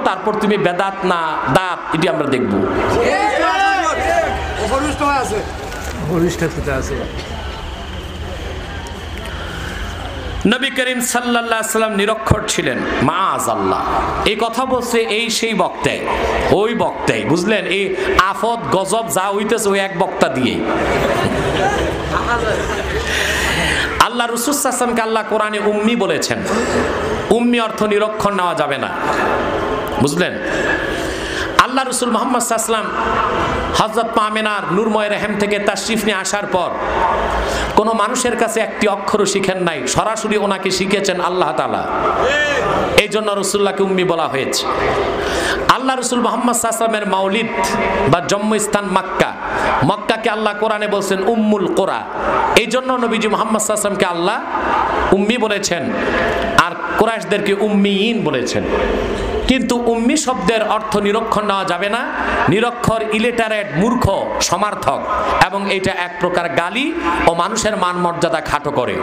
তারপর তুমি বেদাত না দাঁত এটি আমরা দেখব। নবী করিম সাল্লাল্লাহু আলাইহি ওয়াসাল্লাম নিরক্ষর ছিলেন, মাআযাল্লাহ। এই কথা বলছে এই সেই বক্তায়, ওই বক্তায়, বুঝলেন? এই আফত গজব যা হইতেছে ওই এক বক্তা দিয়ে। আল্লাহ রাসূল সাল্লাল্লাহু আলাইহি ওয়াসাল্লামকে আল্লাহ কোরআনে উম্মি বলেছেন। উম্মি অর্থ নিরক্ষর নেওয়া যাবে না, বুঝলেন? আল্লাহ রাসূল মুহাম্মদ সাল্লাল্লাহু আলাইহি ওয়াসাল্লাম হযরত আমিনার নূরময় রহম থেকে তাশরিফ নিয়ে আসার পর কোনো মানুষের কাছে একটি অক্ষরও শিখেন নাই, সরাসরি ওনাকে শিখেছেন আল্লাহ তাআলা। এই জন্য রাসূলুল্লাহকে উম্মি বলা হয়েছে। আল্লাহ রাসূল মুহাম্মদ সাল্লাল্লাহু আলাইহি ওয়াসাল্লামের মাউলিদ বা জন্মস্থান মক্কা। মক্কাকে আল্লাহ কোরআনে বলছেন উম্মুল কুরা। এই জন্য নবীজি মুহাম্মদ সাল্লাল্লাহু আলাইহি ওয়াসাল্লামকে আল্লাহ উম্মি বলেছেন, আর কুরাইশদেরকে উম্মিয়িন বলেছেন। কিন্তু উম্মি শব্দের অর্থ নিরক্ষর নেওয়া যাবে না। নিরক্ষর ইলিটারেট, মূর্খ, সমার্থক, এবং এটা এক প্রকার গালি ও মানুষের মান মর্যাদা খাটো করে।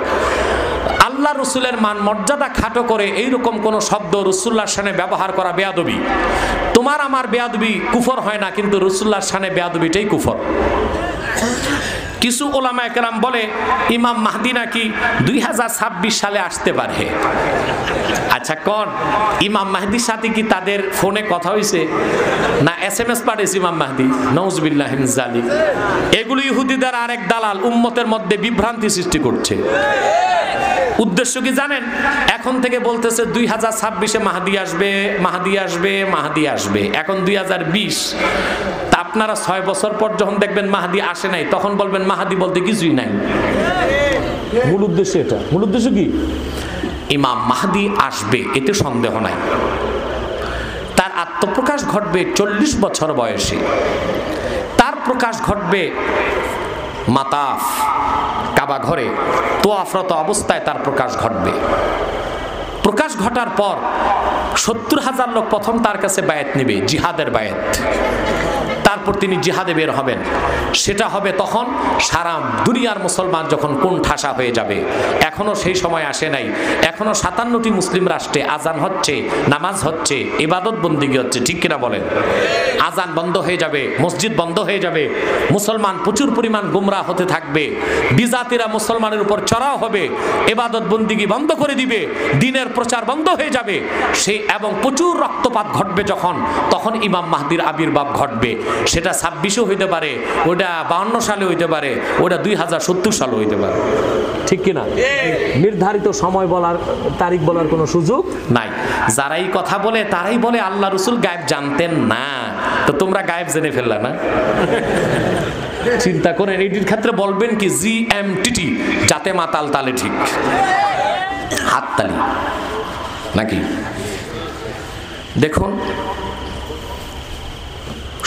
আল্লাহ রসুলের মান মর্যাদা খাটো করে এইরকম কোন শব্দ রসুল্লাহর শানে ব্যবহার করা বেয়াদবি। তোমার আমার বেয়াদবি কুফর হয় না, কিন্তু রসুল্লাহর শানে বেয়াদবিটাই কুফর। কিছু ওলামায়ে কেরাম বলে ইমাম মাহদি নাকি 2026 সালে আসতে পারে। আচ্ছা কোন ইমাম মাহদির সাথে কি তাদের ফোনে কথা হয়েছে না SMS পাঠিয়েছে ইমাম মাহদি? নাউজুবিল্লাহি মিন যালিক। এগুলো ইহুদিদের আরেক দালাল, উম্মতের মধ্যে বিভ্রান্তি সৃষ্টি করছে। উদ্দেশ্য কি জানেন? এখন থেকে বলতেছে 2026-এ মাহদি আসবে, মাহদি আসবে, মাহদি আসবে। এখন 2020। তা আপনারা 6 বছর পর যখন দেখবেন মাহদি আসে নাই, তখন বলবেন মাহদি বলতে কিছুই নাই। মূল উদ্দেশ্য এটা। মূল উদ্দেশ্য কি? ইমাম মাহদি আসবে, এতে সন্দেহ নাই। তার আত্মপ্রকাশ ঘটবে 40 বছর বয়সে। তার প্রকাশ ঘটবে মাতাফ কাবা ঘরে তোয়াফরত অবস্থায় তার প্রকাশ ঘটবে। প্রকাশ ঘটার পর 70,000 লোক প্রথম তার কাছে বায়াত নেবে, জিহাদের বায়াত। তারপর তিনি জিহাদে বের হবেন। সেটা হবে তখন সারা দুনিয়ার মুসলমান যখন কোন ঠাসা হয়ে যাবে। এখনো সেই সময় আসে নাই। এখনো 57টি মুসলিম রাষ্ট্রে আজান হচ্ছে, নামাজ হচ্ছে, ইবাদত বন্দিগি হচ্ছে, ঠিক কিনা বলেন? আজান বন্ধ হয়ে যাবে, মসজিদ বন্ধ হয়ে যাবে, মুসলমান প্রচুর পরিমাণ গুমরাহ হতে থাকবে, বিজাতিরা মুসলমানের উপর চড়াও হবে, ইবাদত বন্দিগি বন্ধ করে দিবে, দিনের প্রচার বন্ধ হয়ে যাবে। সেই এবং প্রচুর রক্তপাত ঘটবে যখন, তখন ইমাম মাহদির আবির্ভাব ঘটবে। সেটা 26-ও হইতে পারে, ওটা 52 সালে হইতে পারে, ওটা 2070 সালে হইতে পারে, ঠিক কিনা? নির্ধারিত সময় বলার, তারিখ বলার কোনো সুযোগ নাই। যারাই কথা বলে তারাই বলে আল্লাহ রসুল গায়েব জানতেন না। তো তোমরা গায়েব জেনে ফেললা না? চিন্তা করেন। এটির ক্ষেত্রে বলবেন কি GMTT, যাতে মাতাল তালে ঠিক, হাততালি নাকি? দেখুন,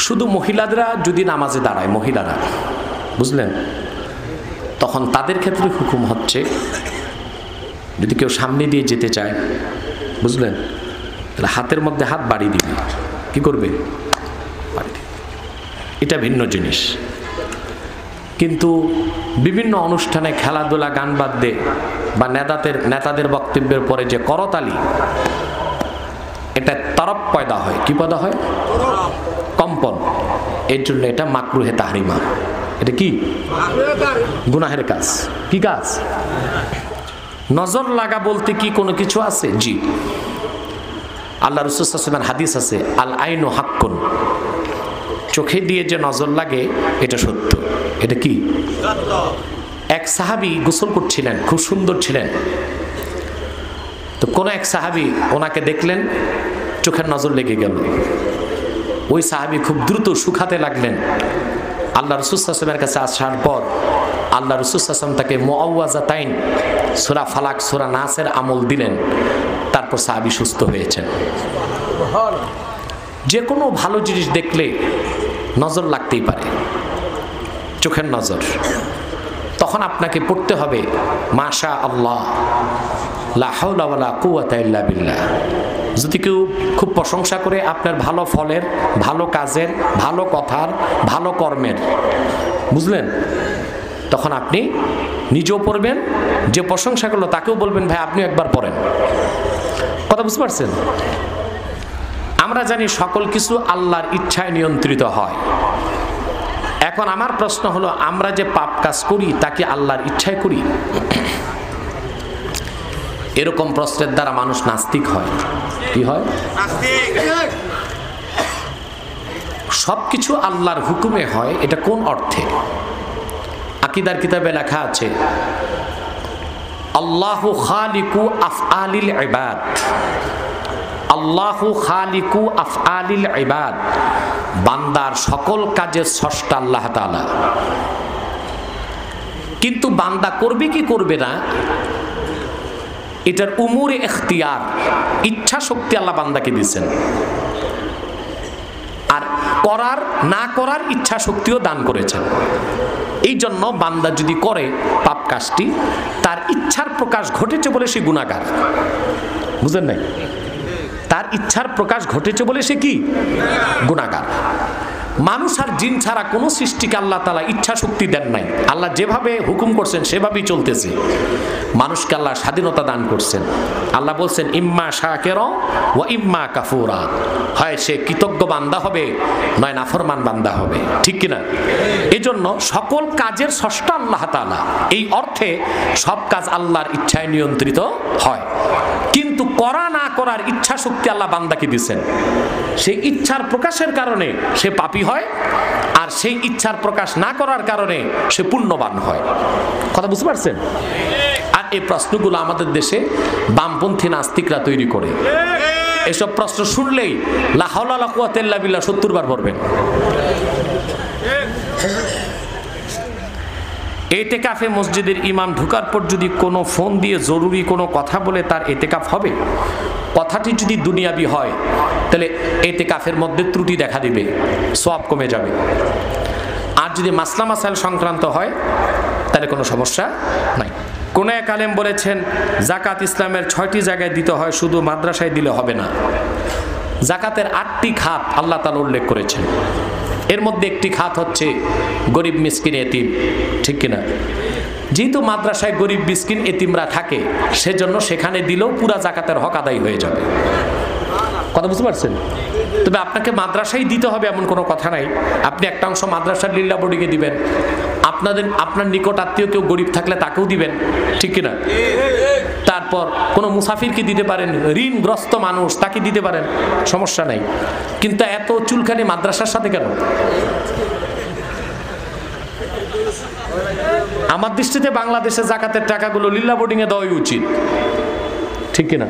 শুধু মহিলারা যদি নামাজে দাঁড়ায়, মহিলারা, বুঝলেন, তখন তাদের ক্ষেত্রে হুকুম হচ্ছে যদি কেউ সামনে দিয়ে যেতে চায়, বুঝলেন, তাহলে হাতের মধ্যে হাত বাড়িয়ে দিবে। কি করবে? এটা ভিন্ন জিনিস। কিন্তু বিভিন্ন অনুষ্ঠানে খেলাধুলা, গান বাদ্যে বা নেতাদের বক্তব্যের পরে যে করতালি, এটা তরফ পয়দা হয়। কি পয়দা হয়? কম্পন। এর জন্য এটা মাকরুহে তাহরিমা। এটা কি? গুনাহের কাজ। কি কাজ? নজর লাগা বলতে কি কোনো কিছু আছে? জি, আল্লাহ রাসূল সাল্লাল্লাহু আলাইহি ওয়াসাল্লামের হাদিস আছে, আল আইনু হাক্কুন। চোখে দিয়ে যে নজর লাগে এটা সত্য। এটা কি? এক সাহাবী গোসল করছিলেন, খুব সুন্দর ছিলেন। তো কোন এক সাহাবী ওনাকে দেখলেন, চোখের নজর লেগে গেল। ওই সাহাবী খুব দ্রুত শুকাতে লাগলেন। আল্লাহ রাসূল সাল্লাল্লাহু আলাইহি ওয়াসাল্লামের কাছে আসার পর আল্লাহ রাসূল সাল্লাল্লাহু আলাইহি ওয়াসাল্লাম তাকে মুআওয়াযাতাইন, সূরা ফালাক, সূরা নাসের আমল দিলেন। তারপর সাহাবী সুস্থ হয়েছেন। যে কোনো ভালো জিনিস দেখলে নজর লাগতেই পারে, চোখের নজর। তখন আপনাকে পড়তে হবে মাশা আল্লাহ, লা হাওলা ওয়ালা কুওয়াতা ইল্লা বিল্লাহ। যদি কেউ খুব প্রশংসা করে আপনার ভালো ফলের, ভালো কাজের, ভালো কথার, ভালো কর্মের, বুঝলেন, তখন আপনি নিজেও পড়বেন, যে প্রশংসা করলো তাকেও বলবেন ভাই আপনিও একবার পড়েন। কথা বুঝতে পারছেন? আমরা জানি সকল কিছু আল্লাহর ইচ্ছায় নিয়ন্ত্রিত হয়। এখন আমার প্রশ্ন হলো, আমরা যে পাপ কাজ করি তা কি আল্লাহর ইচ্ছায় করি? এরকম প্রশ্নের দ্বারা মানুষ নাস্তিক হয়। কি হয়? সবকিছু আল্লাহর হুকুমে হয়, এটা কোন অর্থে? আকীদার কিতাবে লেখা আছে, আল্লাহু খালিকু আফআলিল ইবাদ। আল্লাহু খালিকু আফআলিল ইবাদ, বান্দার সকল কাজের স্রষ্টা আল্লাহ তাআলা। কিন্তু বান্দা করবে কি করবে না, এটার উমুরে ইখতিয়ার, ইচ্ছা শক্তি আল্লাহ বান্দাকে দিয়েছেন। আর করার না করার ইচ্ছা শক্তিও দান করেছেন। এই জন্য বান্দা যদি করে পাপ কাজটি, তার ইচ্ছার প্রকাশ ঘটেছে বলে সে গুনাহগার। বুঝেন নাই? তার ইচ্ছার প্রকাশ ঘটেছে বলে সে কি? গুনাহগার। মানুষ আর জিন ছাড়া কোনো সৃষ্টিকে আল্লাহ তাআলা ইচ্ছা শক্তি দেন নাই। আল্লাহ যেভাবে হুকুম করছেন সেভাবেই চলতেছে। মানুষকে আল্লাহ স্বাধীনতা দান করছেন। আল্লাহ বলছেন, ইম্মা শাকিরা ওয়া ইম্মা কাফুরা, হয় সে কৃতজ্ঞ বান্দা হবে, নয় নাফরমান বান্দা হবে। ঠিক কিনা? এজন্য সকল কাজের স্রষ্টা আল্লাহ তাআলা। এই অর্থে সব কাজ আল্লাহর ইচ্ছায় নিয়ন্ত্রিত হয়। কিন্তু করা না করার ইচ্ছা শক্তি আল্লাহ বান্দাকে দিয়েছেন। সেই ইচ্ছার প্রকাশের কারণে সে পাপী হয়, আর সেই ইচ্ছার প্রকাশ না করার কারণে সে পুণ্যবান হয়। কথা বুঝতে পারছেন? আর এই প্রশ্নগুলো আমাদের দেশে বামপন্থী নাস্তিকরা তৈরি করে। এসব প্রশ্ন শুনলেই লা হাওলা ওয়ালা কুওয়াতা ইল্লা বিল্লাহ 70 বার পড়বেন। এতেকাফে মসজিদের ইমাম ঢোকার পর যদি কোনো ফোন দিয়ে জরুরি কোনো কথা বলে তার এতেকাফ হবে? কথাটি যদি দুনিয়াবি হয় তাহলে এতেকাফের মধ্যে ত্রুটি দেখা দিবে, সওয়াব কমে যাবে। আর যদি মাসলা মাসাইল সংক্রান্ত হয় তাহলে কোনো সমস্যা নাই। কোন এক আলেম বলেছেন, যাকাত ইসলামের 6টি জায়গায় দিতে হয়, শুধু মাদ্রাসায় দিলে হবে না। যাকাতের 8টি খাত আল্লাহ তাআলা উল্লেখ করেছেন। এর মধ্যে একটি খাত হচ্ছে গরিব মিসকিন এতিম। ঠিক কিনা? যেহেতু মাদ্রাসায় গরিব মিসকিন এতিমরা থাকে, সেজন্য সেখানে দিলেও পুরা যাকাতের হক আদায় হয়ে যাবে। কথা বুঝতে পারছেন? তবে আপনাকে মাদ্রাসায় দিতে হবে এমন কোনো কথা নাই। আপনি একটা অংশ মাদ্রাসার লিল্লা বোর্ডিংয়ে দিবেন, আপনার নিকট আত্মীয় কেউ গরিব থাকলে তাকেও দিবেন। ঠিক কিনা? তারপর কোনো মুসাফিরকে দিতে পারেন, ঋণগ্রস্ত মানুষ তাকে দিতে পারেন, সমস্যা নাই। কিন্তু এত চুলখানি মাদ্রাসার সাথে কেন? আমার দৃষ্টিতে বাংলাদেশে যাকাতের টাকাগুলো লিল্লা বোর্ডিংয়ে দেওয়াই উচিত। ঠিক কিনা?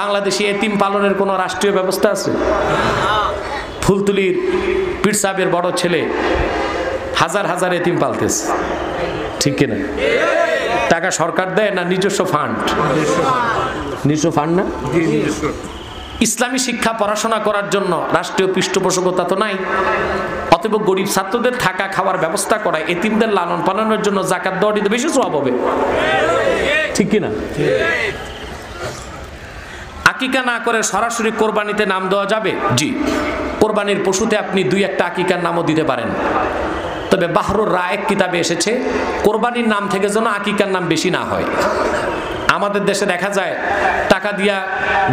বাংলাদেশে এতিম পালনের কোনো রাষ্ট্রীয় ব্যবস্থা আছে? ফুলতুলির পীর সাহেবের বড় ছেলে হাজার হাজার এতিম পালতেছে। ঠিক কিনা? টাকা সরকার দেয় না নিজস্ব ফান্ড? নিজস্ব ফান্ড না? ইসলামী শিক্ষা পড়াশোনা করার জন্য রাষ্ট্রীয় পৃষ্ঠপোষকতা তো নাই। অতএব গরিব ছাত্রদের থাকা খাওয়ার ব্যবস্থা করায়, এতিমদের লালন পালনের জন্য যাকাত দেওয়াটি বেশি সওয়াব হবে। ঠিক কিনা? আকিকা না করে সরাসরি কোরবানিতে নাম দেওয়া যাবে? জি, কোরবানির পশুতে আপনি 2-1টা আকিকার নামও দিতে পারেন। তবে বাহরুর রায়েক কিতাবে এসেছে, কোরবানির নাম থেকে যেন আকিকার নাম বেশি না হয়। আমাদের দেশে দেখা যায় টাকা দিয়া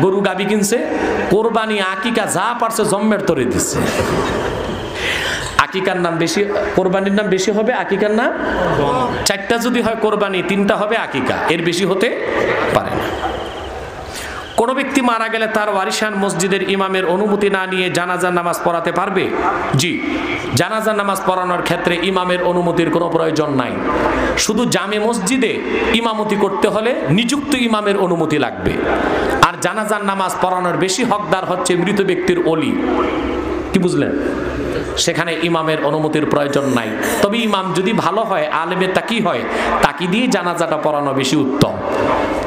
গরু গাবি কিনছে, কোরবানি আকিকা যা পারছে জম্মের তরে দিচ্ছে। আকিকার নাম বেশি, কোরবানির নাম বেশি হবে, আকিকার নাম 4টা যদি হয় কোরবানি, 3টা হবে আকিকা, এর বেশি হতে পারে না। কোনো ব্যক্তি মারা গেলে তার ওয়ারিসান মসজিদের ইমামের অনুমতি না নিয়ে জানাজার নামাজ পড়াতে পারবে? জি, জানাজার নামাজ পড়ানোর ক্ষেত্রে ইমামের অনুমতির কোনো প্রয়োজন নাই। শুধু জামে মসজিদে ইমামতি করতে হলে নিযুক্ত ইমামের অনুমতি লাগবে। আর জানাজার নামাজ পড়ানোর বেশি হকদার হচ্ছে মৃত ব্যক্তির ওলি। কি বুঝলেন? সেখানে ইমামের অনুমতির প্রয়োজন নাই। তবে ইমাম যদি ভালো হয়, আলেমে তাকি হয়, তাকি দিয়ে জানাজাটা পড়ানো বেশি উত্তম।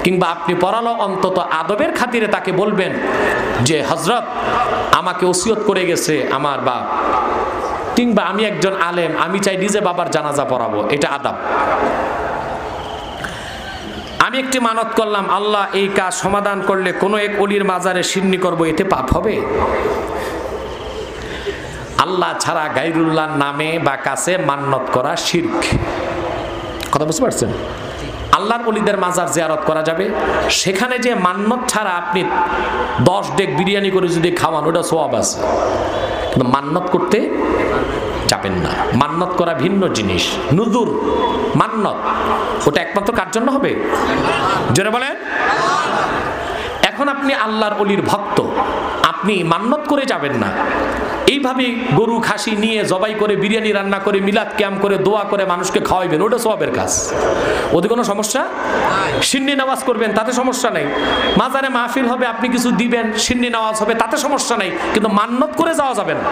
কিংবা আপনি পড়ালো অন্তত আদবের খাতিরে তাকে বলবেন যে, হযরত আমাকে ওসিয়ত করে গেছে আমার বাপ, কিংবা আমি একজন আলেম, আমি চাই নিজে বাবার জানাজা পড়াবো, এটা আদব। আমি একটি মানত করলাম, আল্লাহ এই কাজ সমাধান করলে কোনো এক ওলির মাজারে সিন্নি করব, এতে পাপ হবে? আল্লাহ ছাড়া গায়রুল্লাহর নামে বা কাছে মান্নত করা শিরক। কথা বুঝতে পারছেন? আল্লাহ আল্লাহর ওলিদের মাজার জিয়ারত করা যাবে। সেখানে যে মান্নত ছাড়া আপনি 10 ডেক বিরিয়ানি করে যদি খাওয়ান, ওটা সওয়াব আছে, কিন্তু মান্নত করতে যাবেন না। মান্নত করা ভিন্ন জিনিস। নুজুর, মান্নত, ওটা একমাত্র কার জন্য হবে? জোরে বলেন। এখন আপনি আল্লাহর ওলির ভক্ত, আপনি মান্নত করে যাবেন না। এইভাবে গরু খাসি নিয়ে জবাই করে বিরিয়ানি রান্না করে মিলাদ ক্যাম্প করে দোয়া করে মানুষকে খাওয়াইবেন, ওটা সওয়াবের কাজ, ওতে কোনো সমস্যা। সিন্নি নামাজ করবেন, তাতে সমস্যা নেই। মাজারে মাহফিল হবে, আপনি কিছু দিবেন, সিন্নি নামাজ হবে, তাতে সমস্যা নেই, কিন্তু মান্নত করে যাওয়া যাবে না,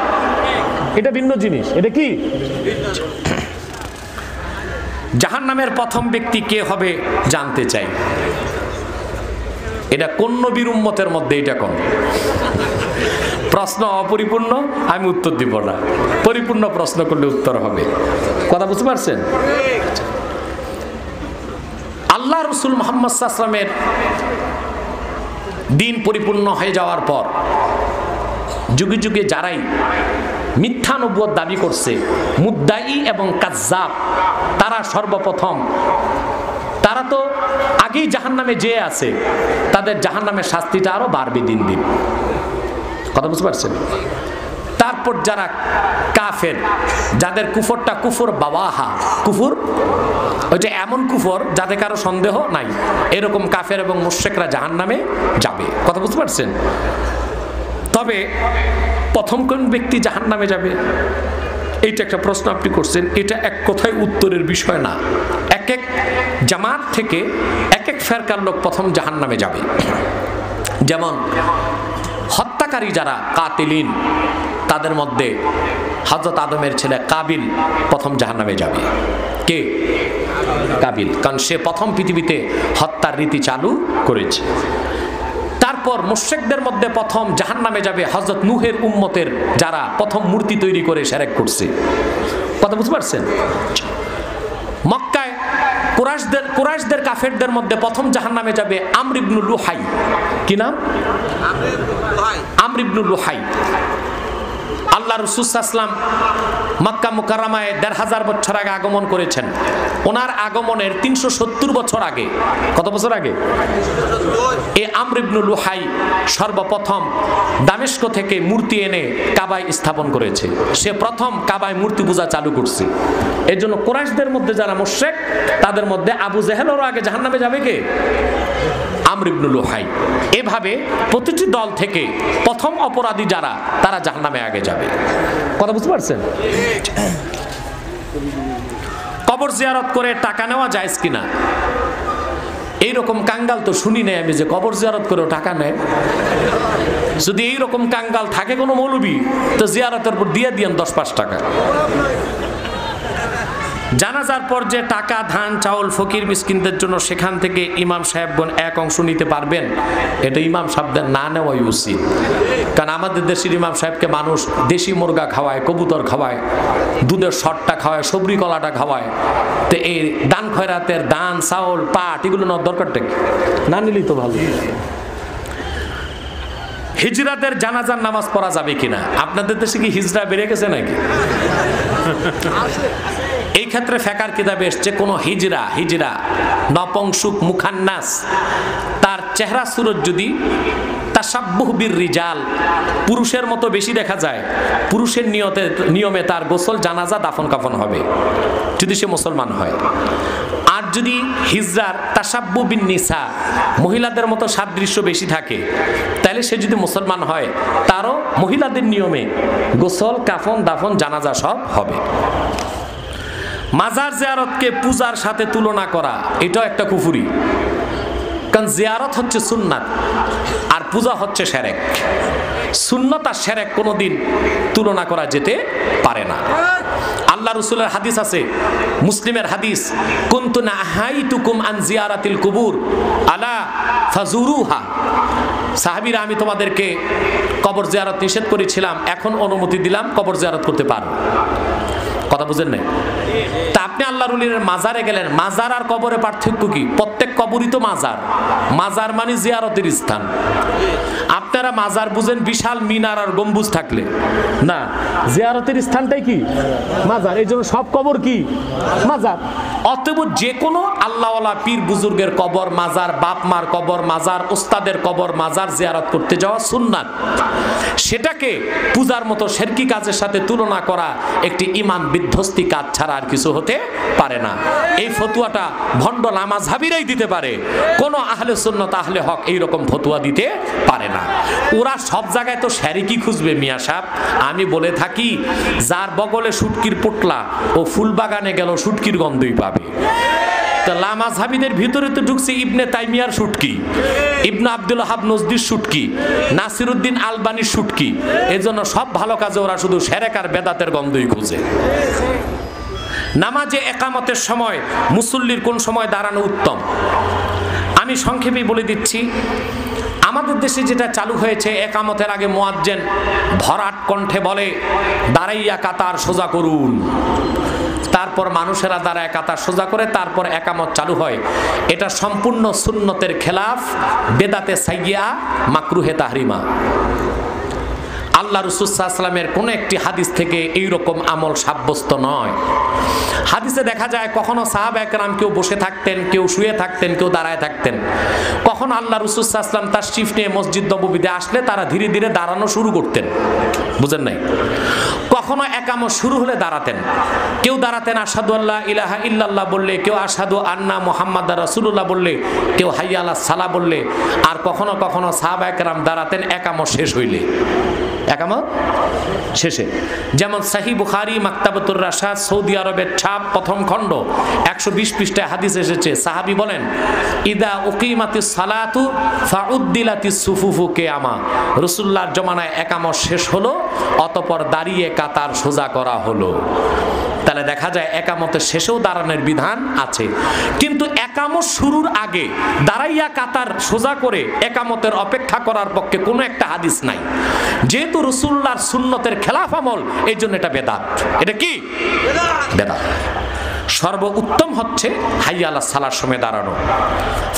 এটা ভিন্ন জিনিস। এটা কি? জাহান্নামের প্রথম ব্যক্তি কে হবে জানতে চাই। এটা কোন নবীর উম্মতের মধ্যে? এটা কোন প্রশ্ন অপরিপূর্ণ, আমি উত্তর দিব না। পরিপূর্ণ প্রশ্ন করলে উত্তর হবে। কথা বুঝতে পারছেন? আল্লাহ রসুল মুহাম্মদ সাল্লাল্লাহু আলাইহি ওয়াসাল্লামের দিন পরিপূর্ণ হয়ে যাওয়ার পর যুগে যুগে যারাই মিথ্যা নবুয়ত দাবি করছে, মুদ্দাই এবং কাজ্জাব, তারা সর্বপ্রথম, তারা তো আগেই জাহান্নামে যেয়ে আছে, তাদের জাহান্নামের শাস্তিটা আরো বাড়বে দিন দিন। কথা বুঝতে পারছেন? তারপর যারা কাফের, যাদের কুফরটা কুফর বাওয়াহা, কুফর ওইটা এমন কুফর যাতে কারো সন্দেহ নাই, এরকম কাফের এবং মুশরিকরা জাহান্নামে যাবে। কথা বুঝতে পারছেন? তবে প্রথম কোন ব্যক্তি জাহান্নামে যাবে, এইটা একটা প্রশ্ন আপনি করছেন। এটা এক কথায় উত্তরের বিষয় না। এক এক জামাত থেকে এক এক ফেরকার লোক প্রথম জাহান্নামে যাবে। যেমন হত্যাকারী যারা কাতিলিন, তাদের মধ্যে হযরত আদমের ছেলে কাবিল প্রথম জাহান্নামে যাবে। কে? কাবিল, কারণ সে প্রথম পৃথিবীতে হত্যার রীতি চালু করেছে। তারপর মুশরিকদের মধ্যে প্রথম জাহান্নামে যাবে হযরত নূহের উম্মতের যারা প্রথম মূর্তি তৈরি করে শিরক করছে। কথা বুঝতে পারছেন? মক্কায় কুরাইশদের কাফেরদের মধ্যে প্রথম জাহান্নামে যাবে আমর ইবনে লুহাই। কি নাম? আমর ইবনে লুহাই। আল্লাহ রাসূল সাল্লাল্লাহু আলাইহি ওয়াসাল্লাম মক্কা মুকাররমায় ১৫০০ বছর আগে আগমন করেছেন। ওনার আগমনের ৩৭০ বছর আগে, কত বছর আগে? এই আমর ইবনে লুহাই সর্বপ্রথম দামেস্ক থেকে মূর্তি এনে কাবায় স্থাপন করেছে। সে প্রথম কাবায় মূর্তি পূজা চালু করছে। এর জন্য কুরাইশদের মধ্যে যারা মুশরিক, তাদের মধ্যে আবু জেহেলেরও আগে জাহান্নামে যাবে কে? আমর ইবনে লুহাই। এভাবে প্রতিটি দল থেকে প্রথম অপরাধী যারা, তারা জাহান্নামে আগে যাবে। কথা বুঝতে পারছেন? কবর জিয়ারত করে টাকা নেওয়া জায়েজ কিনা? এইরকম কাঙ্গাল তো শুনি নাই আমি যে কবর জিয়ারত করেও টাকা নেয়। যদি এইরকম কাঙ্গাল থাকে কোনো মৌলবি, তো জিয়ারতের পর দিয়ে দিয়েন 10-5 টাকা। জানাজার পর যে টাকা, ধান, চাউল ফকির মিসকিনদের জন্য সেখান থেকে ইমাম সাহেবগণ এক অংশ নিতে পারবেন, এটা ইমাম সাহেবদের না নেওয়াই উচিত। কারণ আমাদের দেশের ইমাম সাহেবকে মানুষ দেশি মুরগা খাওয়ায়, কবুতর খাওয়ায়, দুধের শটটা খাওয়ায়, সবরি কলাটা খাওয়ায়। তো এই দান খয়রাতের দান, চাউল, পাট এগুলো নেওয়ার দরকারটা কি? না নিলেই তো ভালো। হিজরাদের জানাজার নামাজ পড়া যাবে কিনা? আপনাদের দেশে কি হিজরা বেড়ে গেছে নাকি? এই ক্ষেত্রে ফিকহের কিতাবে এসেছে কোন হিজরা নপুংসক মুখান্নাস, তার চেহারা সুরত যদি তাশাব্বুহ বির রিজাল, পুরুষের মতো বেশি দেখা যায়, পুরুষের নিয়মে তার গোসল, জানাজা, দাফন কাফন হবে যদি সে মুসলমান হয়। আর যদি হিজরার তাশাব্বুহ বিন নিসা, মহিলাদের মতো সাদৃশ্য বেশি থাকে, তাহলে সে যদি মুসলমান হয়, তারও মহিলাদের নিয়মে গোসল, কাফন, দাফন, জানাজা সব হবে। মাজার জিয়ারতকে পূজার সাথে তুলনা করা, এটাও একটা কুফরি। কারণ জিয়ারত হচ্ছে সুন্নাত আর পূজা হচ্ছে শিরক। সুন্নাত আর শিরক কোনোদিন তুলনা করা যেতে পারে না। আল্লাহ রাসূলের হাদিস আছে, মুসলিমের হাদিস, কুনতু নাহাইতুকুম আন জিয়ারাতিল কুবুর আলা ফাজুরুহা। সাহাবীরা, আমি তোমাদেরকে কবর জিয়ারত নিষেধ করেছিলাম, এখন অনুমতি দিলাম, কবর জিয়ারত করতে পারো। কথা বুঝেন নাই? তা আপনি আল্লাহর ওলির মাজারে গেলেন, মাজার আর কবরে পার্থক্য কি? প্রত্যেক কবরই তো মাজার। মাজার মানে জিয়ারতের স্থান। আপনারা মাজার বুঝেন বিশাল মিনার আর গম্বুজ থাকলে, না, জিয়ারতের স্থানটাই কি? মাজার। এই জন্য সব কবর কি? মাজার। অতএব যে কোনো আল্লাহওয়ালা পীর বুজুর্গের কবর মাজার, বাপ মার কবর মাজার, ওস্তাদের কবর মাজার জিয়ারত করতে যাওয়া সুন্নাত। সেটাকে পূজার মতো শিরকি কাজের সাথে তুলনা করা একটি ঈমান বিধ্বস্তি কাজ ছাড়া আর কিছু হতে পারে না। এই ফতুয়াটা ভণ্ড লামাযহাবীরাই দিতে পারে, কোন আহলে সুন্নাত আহলে হক এইরকম ফতুয়া দিতে পারে না। ওরা সব জায়গায় তো শিরকি খুঁজবে মিয়া সাহেব। আমি বলে থাকি, যার বগলে শুটকির পোটলা ও ফুলবাগানে গেল শুটকির গন্ধই পাবে। তো লামাযহাবীদের ভিতরে তো ঢুকছে ইবনে তাইমিয়ার শুটকি, ইবনে আব্দুল ওয়াহাব নজদির শুটকি, নাসিরউদ্দিন আলবানির শুটকি। এজন্য সব ভালো কাজে ওরা শুধু শিরক আর বেদাতের গন্ধই খুঁজে। নামাজে একামতের সময় মুসল্লির কোন সময় দাঁড়ানো উত্তম? আমি সংক্ষেপে বলে দিচ্ছি। আমাদের দেশে যেটা চালু হয়েছে, একামতের আগে মুয়াজ্জিন ভরাট কণ্ঠে বলে দাঁড়াইয়া কাতার সোজা করুন। তারপর মানুষেরা দাঁড়ায় কাতার সোজা করে, তারপর একামত চালু হয়। এটা সম্পূর্ণ সুন্নতের খেলাফ, বেদাতে সাইয়্যা, মাকরুহে তাহরিমা। আল্লাহ রাসূল সাল্লাল্লাহু আলাইহি ওয়াসাল্লামের কোন একটি হাদিস থেকে এইরকম আমল সাব্যস্ত নয়। হাদিসে দেখা যায় কখনো সাহাবা একরাম কেউ বসে থাকতেন, কেউ শুয়ে থাকতেন, কেউ দাঁড়ায় থাকতেন। কখনো আল্লাহ রাসূল সাল্লাল্লাহু আলাইহি ওয়াসাল্লাম তাশরিফ নিয়ে মসজিদ নববীতে আসলে তারা ধীরে ধীরে দাঁড়ানো শুরু করতেন, বুঝেন নাই? কখনো একামত শুরু হলে দাঁড়াতেন। কেউ দাঁড়াতেন আশহাদু আল্লা ইলাহা ইল্লাল্লাহ বললে, কেউ আশহাদু আন্না মুহাম্মাদার রাসূলুল্লাহ বললে, কেউ হাইয়া আলাস সালাহ বললে। আর কখনো কখনো সাহাবা একরাম দাঁড়াতেন একামত শেষ হইলে, একামত শেষে। যেমন সহিহ বুখারী মাকতাবাতুর রাশাদ, সৌদি আরবের ছাপ, প্রথম খণ্ড, 120 পৃষ্ঠায় হাদিস এসেছে। সাহাবী বলেন, ইদা উকিমাতিস সালাতু ফাউদ্দিলাতিস সুফুফু কিয়ামা। রাসূলুল্লাহর জমানায় একামত শেষ হলো, অতঃপর দাঁড়িয়ে কাতার সোজা করা হলো। তাহলে দেখা যায় একামতের শেষেও দাঁড়ানোর বিধান আছে। কিন্তু একামত শুরুর আগে দাঁড়াইয়া কাতার সোজা করে একামতের অপেক্ষা করার পক্ষে কোনো একটা হাদিস নাই। যেহেতু রাসূলুল্লাহর সুন্নতের খেলাফ আমল, এই জন্য এটা বেদাত। এটা কি বেদাত? সর্বোত্তম হচ্ছে হাইয়া আলাস সালার সময় দাঁড়ানো।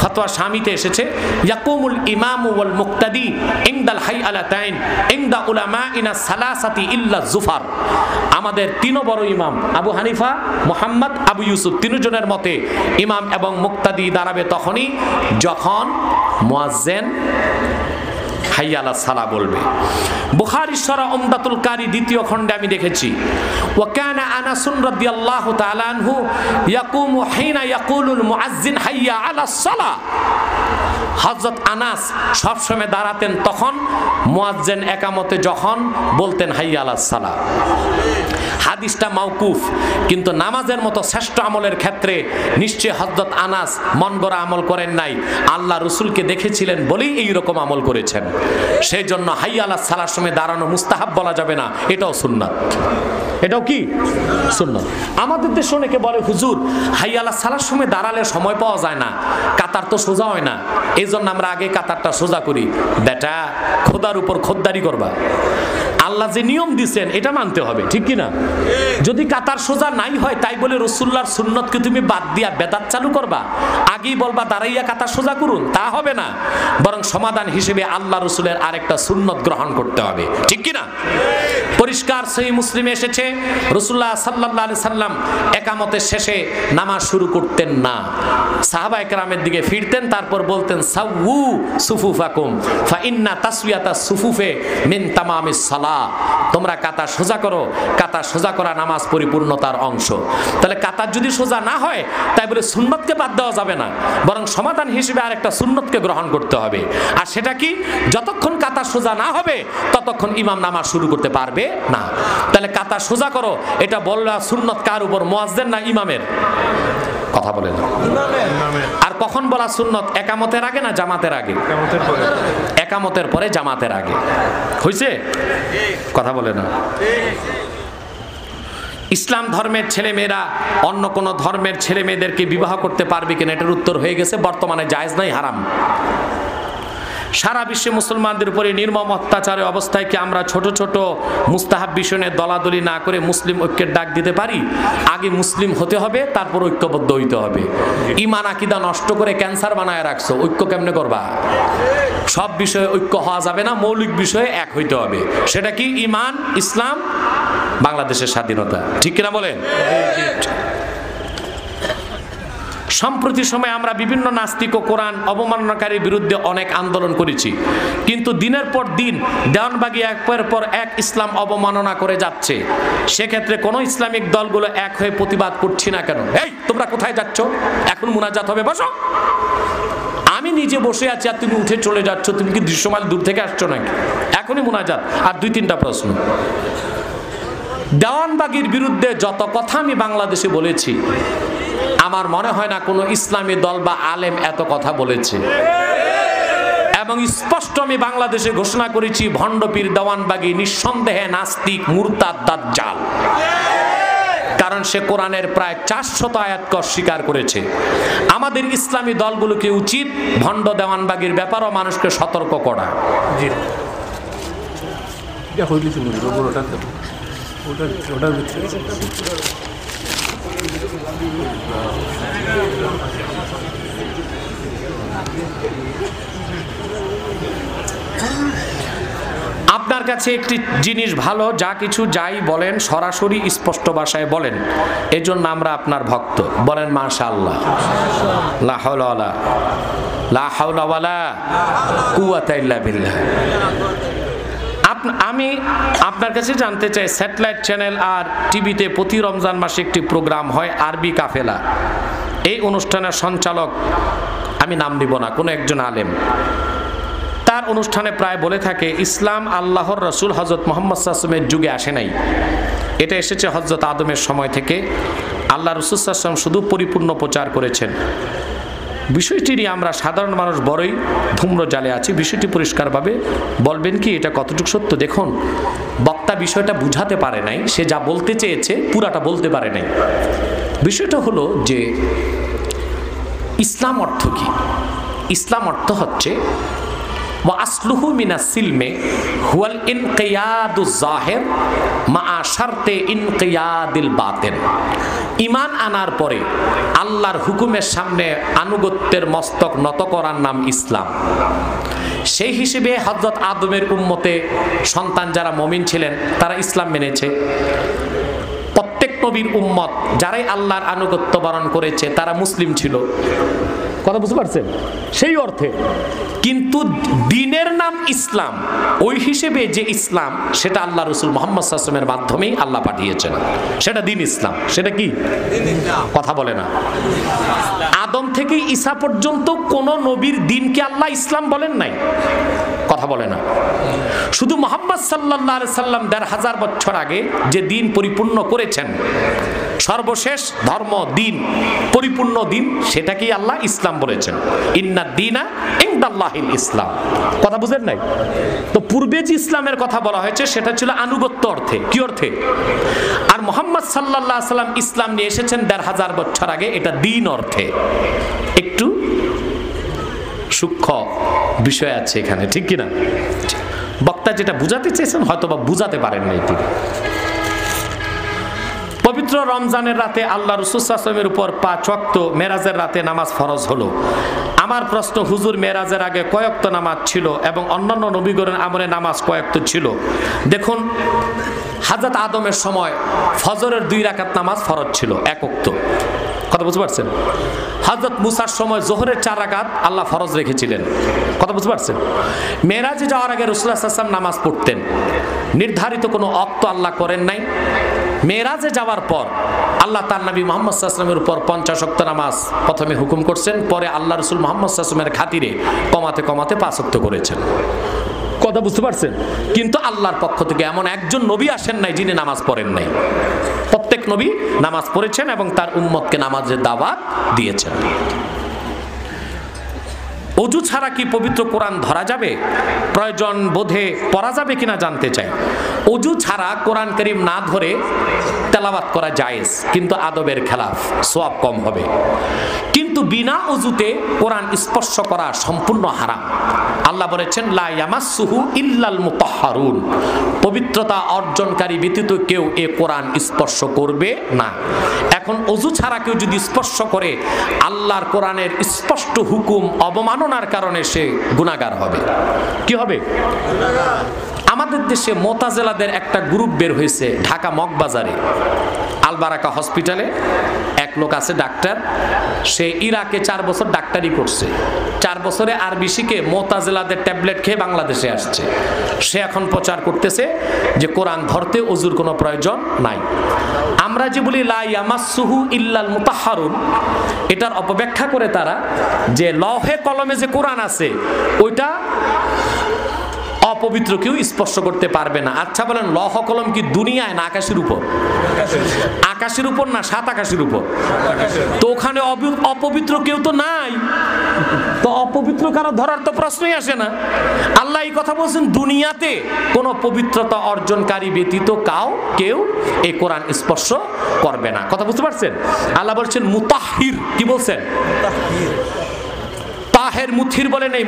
ফতোয়া শামিতে এসেছে, ইয়াকুমুল ইমামু ওয়াল মুক্তাদি ইনদাল হাইয়ালাতাইন ইনদা উলামাইনা সালাসাতি ইল্লা জুফার। আমাদের তিন বড় ইমাম আবু হানিফা, মুহাম্মদ, আবু ইউসুফ, তিনজনের মতে ইমাম এবং মুক্তাদি দাঁড়াবে তখনই যখন মুয়াজ্জিন হাইয়া আলাস সালাহ বলবে। বুখারী শরহ উমদাতুল কারি দ্বিতীয় খণ্ডে আমি দেখেছি, ওয়া কানা আনাস রাদিয়াল্লাহু তাআলা আনহু ইয়াকুমু হিনা ইয়াকুলুল মুআজ্জিন হাইয়া আলাস সালাহ। হযরত আনাস সব সময় দাঁড়াতেন তখন মুয়াজ্জিন একামতে যখন বলতেন হাইয়া আলাস সালাহ। হাদিসটা মাওকুফ, কিন্তু নামাজের মতো শ্রেষ্ঠ আমলের ক্ষেত্রে নিশ্চয় হযরত আনাস মন গড়া আমল করেন নাই, আল্লাহ রাসূলকে দেখেছিলেন বলেই এই রকম আমল করেছেন। সেই জন্য হাইয়া আলাস সালাহর সময় দাঁড়ানো মুস্তাহাব বলা যাবে না, এটাও সুন্নাত। এটাও কি সুন্নাত। আমাদের দেশে অনেকে বলে, হুজুর হাইয়া আলাস সালাহর সময় দাঁড়ালে সময় পাওয়া যায় না, কাতার তো সোজা হয় না, এই জন্য আমরা আগে কাতারটা সোজা করি। বেটা, খোদার উপর খোদ্দারি করবা। আল্লাহ যে নিয়ম দিচ্ছেন এটা মানতে হবে, ঠিক কি না? যদি কাতার সোজা নাই হয় তাই বলে রাসূলুল্লাহর সুন্নতকে তুমি বাদ দিয়া বেদাত চালু করবা, আগেই বলবা দাঁড়াইয়া কাতার সোজা করুন, তা হবে না। বরং সমাধান হিসেবে আল্লাহ রাসূলের আরেকটা সুন্নত গ্রহণ করতে হবে, ঠিক কি না? পরিষ্কার সহিহ মুসলিমে এসেছে, রাসূলুল্লাহ সাল্লাল্লাহু আলাইহি সাল্লাম একামতের শেষে নামাজ শুরু করতেন না। সাহাবা একরামের দিকে ফিরতেন, তারপর বলতেন সাউউ সুফুফাকুম ফা ইন্না তাসওয়াতাস সুফুফে মিন তামামিস সালাহ। তোমরা কাতার সোজা করো, কাতার সোজা করা নামাজ পরিপূর্ণতার অংশ। তাহলে কাতার যদি সোজা না হয় তাই বলে সুন্নতকে বাদ দেওয়া যাবে না, বরং সমাধান হিসেবে আরেকটা সুন্নতকে গ্রহণ করতে হবে। আর সেটা কি? যতক্ষণ কাতার সোজা না হবে ততক্ষণ ইমাম নামাজ শুরু করতে পারবে না। তাহলে কাতার সোজা করো এটা বললা সুন্নত কার উপর, মুয়াজ্জিন না ইমামের? কথা বলে না। আর কখন বলা সুন্নত? একামতের আগে না জামাতের আগে? একামতের পরে জামাতের আগে। হইছে? কথা বলে না। ইসলাম ধর্মের ছেলে মেয়েরা অন্য কোন ধর্মের ছেলে মেয়েদেরকে বিবাহ করতে পারবে কিনা, এটার উত্তর হয়ে গেছে বর্তমানে জায়েজ নাই, হারাম। সারা বিশ্বে মুসলমানদের উপরে নির্মম অত্যাচারের অবস্থায় কি আমরা ছোট ছোট মুস্তাহাব বিষয় নিয়ে দলাদলি না করে মুসলিম ঐক্যের ডাক দিতে পারি? আগে মুসলিম হতে হবে, তারপর ঐক্যবদ্ধ হইতে হবে। ঈমান আকীদা নষ্ট করে ক্যান্সার বানায় রাখছো, ঐক্য কেমনে করবা? সব বিষয়ে ঐক্য হওয়া যাবে না, মৌলিক বিষয়ে এক হইতে হবে। সেটা কি? ঈমান, ইসলাম, বাংলাদেশের স্বাধীনতা। ঠিক কিনা বলেন? সম্প্রতি সময়ে আমরা বিভিন্ন নাস্তিক ও কোরআন অবমাননাকারীর বিরুদ্ধে অনেক আন্দোলন করেছি, কিন্তু দিনের পর দিন দেওয়ানবাগী একের পর এক ইসলাম অবমাননা করে যাচ্ছে। সেক্ষেত্রে কোনো ইসলামিক দলগুলো এক হয়ে প্রতিবাদ করছি না কেন? এই তোমরা কোথায় যাচ্ছ? এখন মুনাজাত হবে, বসো। আমি নিজে বসে আছি আর তুমি উঠে চলে যাচ্ছ, তুমি কি দৃশ্যমান দূর থেকে আসছো নাকি? এখনই মুনাজাত। আর 2-3টা প্রশ্ন। দেওয়ানবাগীর বিরুদ্ধে যত কথা আমি বাংলাদেশে বলেছি, আমার মনে হয় না কোনো ইসলামী দল বা আলেম এত কথা বলেছে। এবং স্পষ্ট আমি বাংলাদেশে ঘোষণা করেছি, ভণ্ডপীর দেওয়ানবাগী নিঃসন্দেহে নাস্তিক, মুরতাদ, দাজ্জাল। কারণ সে কোরআনের প্রায় 400 আয়াত অস্বীকার করেছে। আমাদের ইসলামী দলগুলোকে উচিত ভণ্ড দেওয়ানবাগীর ব্যাপারেও মানুষকে সতর্ক করা। আপনার কাছে একটি জিনিস ভালো, যা কিছু যাই বলেন সরাসরি স্পষ্ট ভাষায় বলেন, এজন্য আমরা আপনার ভক্ত। বলেন মাশাআল্লাহ। লা হাওলা ওয়ালা কুওয়াতা ইল্লা বিল্লাহ। আমি আপনার কাছে জানতে চাই, স্যাটেলাইট চ্যানেল আর টিভিতে প্রতি রমজান মাসে একটি প্রোগ্রাম হয় আরবি কাফেলা। এই অনুষ্ঠানের সঞ্চালক, আমি নাম দিব না, কোনো একজন আলেম, তার অনুষ্ঠানে প্রায় বলে থাকে ইসলাম আল্লাহর রসুল হযরত মুহাম্মদ সাল্লাল্লাহু আলাইহি ওয়াসাল্লামের যুগে আসে নাই, এটা এসেছে হযরত আদমের সময় থেকে। আল্লাহ রাসূল সাল্লাল্লাহু আলাইহি ওয়াসাল্লাম শুধু পরিপূর্ণ প্রচার করেছেন। বিষয়টি নিয়ে আমরা সাধারণ মানুষ বড়ই ধূম্রজালে আছি। বিষয়টি পরিষ্কারভাবে বলবেন কি এটা কতটুকু সত্য? দেখুন, বক্তা বিষয়টা বুঝাতে পারে নাই, সে যা বলতে চেয়েছে পুরাটা বলতে পারে নাই। বিষয়টা হলো যে ইসলাম অর্থ কি? ইসলাম অর্থ হচ্ছে ওয়া আসলুহু মিনাস সিলমে হুয়াল ইনকিয়াদুজ জাহির মা শারতে ইনকিয়াদিল বাতিন। ঈমান আনার পরে আল্লাহর হুকুমের সামনে আনুগত্যের মস্তক নত করার নাম ইসলাম। সেই হিসেবে হযরত আদমের উম্মতে সন্তান যারা মুমিন ছিলেন তারা ইসলাম মেনেছে। প্রত্যেক নবীর উম্মত যারাই আল্লাহর আনুগত্য বরণ করেছে তারা মুসলিম ছিল। কথা বুঝতে পারছেন? সেই অর্থে কিন্তু দ্বীনের নাম ইসলাম, ওই হিসেবে যে ইসলাম সেটা আল্লাহ রাসূল মুহাম্মদ সাল্লাল্লাহু আলাইহি ওয়াসাল্লামের মাধ্যমেই আল্লাহ পাঠিয়েছেন, সেটা দ্বীন ইসলাম। সেটা কি? কথা বলে না। আদম থেকে ঈসা পর্যন্ত কোন নবীর দ্বীনকে আল্লাহ ইসলাম বলেন নাই। কথা বলে না। শুধু মুহাম্মদ সাল্লাল্লাহু আলাইহি ওয়াসাল্লাম ১৫০০ বছর আগে যে দ্বীন পরিপূর্ণ করেছেন, সর্বশেষ ধর্ম দ্বীন, পরিপূর্ণ দ্বীন, সেটাকেই আল্লাহ ইসলাম বলেছেন। ইন্নাদ দীনা ইনদাল্লাহিল ইসলাম। কথা বুঝেন নাই? তো পূর্বে যে ইসলামের কথা বলা হয়েছে সেটা ছিল আনুগত্য অর্থে। কি অর্থে? আর মুহাম্মদ সাল্লাল্লাহু আলাইহি ওয়াসাল্লাম ইসলাম নিয়ে এসেছেন ১৫০০ বছর আগে, এটা দ্বীন অর্থে। একটু সূক্ষ্ম বিষয় আছে এখানে, ঠিক কিনা? বক্তা যেটা বুঝাতে চেয়েছেন হয়তো বা বুঝাতে পারেন নাই তিনি। পবিত্র রমজানের রাতে আল্লাহ রাসূল সাল্লাল্লাহু আলাইহি ওয়াসাল্লামের উপর ৫ ওয়াক্ত মেরাজের রাতে নামাজ ফরজ হলো। আমার প্রশ্ন, হুজুর মেরাজের আগে কয় ওয়াক্ত নামাজ ছিল এবং অন্যান্য নবীগণের আমলে নামাজ কয় ওয়াক্ত ছিল? দেখুন, হযরত আদমের সময় ফজরের 2 রাকাত নামাজ ফরজ ছিল, 1 ওয়াক্ত। কথা বুঝতে পারছেন? হযরত মুসার সময় যোহরের 4 রাকাত আল্লাহ ফরজ রেখেছিলেন। কথা বুঝতে পারছেন? মেরাজে যাওয়ার আগে রাসূলুল্লাহ সাল্লাল্লাহু আলাইহি ওয়াসাল্লাম নামাজ পড়তেন, নির্ধারিত কোনো ওয়াক্ত আল্লাহ করেন নাই। মেরাজে যাওয়ার পর আল্লাহ তার নবী মুহাম্মদ সাল্লাল্লাহু আলাইহি ওয়াসাল্লামের উপর 50 ওয়াক্ত নামাজ প্রথমে হুকুম করছেন, পরে আল্লাহ রাসূল মুহাম্মদ সাল্লাল্লাহু আলাইহি ওয়াসাল্লামের খাতিরে কমাতে কমাতে 5 ওয়াক্ত করেছেন। কথা বুঝতে পারছেন? কিন্তু আল্লাহর পক্ষ থেকে এমন একজন নবী আসেন নাই যিনি নামাজ পড়েন নাই। প্রত্যেক নবী নামাজ পড়েছেন এবং তার উম্মতকে নামাজের দাওয়াত দিয়েছেন। অজু ছাড়া কি পবিত্র কোরআন ধরা যাবে? প্রয়োজন বোধে পড়া যাবে কিনা জানতে চাই। অজু ছাড়া কোরআন কারীম না ধরে তেলাওয়াত করা জায়েজ, কিন্তু আদবের খেলাফ, সওয়াব কম হবে। কিন্তু বিনা অজুতে কোরআন স্পর্শ করা সম্পূর্ণ হারাম। আল্লাহ বলেছেন লা ইয়ামাসসুহু ইল্লাল মুতাহহারুন, পবিত্রতা অর্জনকারী ব্যতীত কেউ এ কোরআন স্পর্শ করবে না। এখন ওযু ছাড়া কেউ যদি স্পর্শ করে আল্লাহর কোরআনের স্পষ্ট হুকুম অবমাননার কারণে সে গুনাহগার হবে। কি হবে? আমাদের দেশে মোতাজেলাদের একটা গ্রুপ বের হয়েছে ঢাকা মগবাজারে আল বারাকা হসপিটালে। এক লোক আছে ডাক্তার, সে ইরাকে 4 বছর ডাক্তারি করছে, 4 বছরে আরবি শিখে মোতাজেলাদের ট্যাবলেট খেয়ে বাংলাদেশে আসছে। সে এখন প্রচার করতেছে যে কোরআন ধরতে ওযুর কোনো প্রয়োজন নাই। আমরা যে বলি লা ইয়ামাসসুহু ইল্লাল মুতাহহারুন, এটার অপব্যাখ্যা করে তারা যে লৌহে কলমে যে কোরআন আছে ওইটা অপবিত্র কেউ স্পর্শ করতে পারবে না। আচ্ছা বলেন, লৌহ কলম কি দুনিয়ায় না আকাশের উপর? আকাশের উপর না 7 আকাশের উপর। তো ওখানে অপবিত্র কেউ তো নাই, তো অপবিত্র কারো ধরার তো প্রশ্নই আসে না। আল্লাহ এই কথা বলছেন দুনিয়াতে কোন পবিত্রতা অর্জনকারী ব্যতীত কেউ এই কোরআন স্পর্শ করবে না। কথা বুঝতে পারছেন? আল্লাহ বলছেন মুতাহহির। কি বলছেন? তাহের মুথির বলে নেই।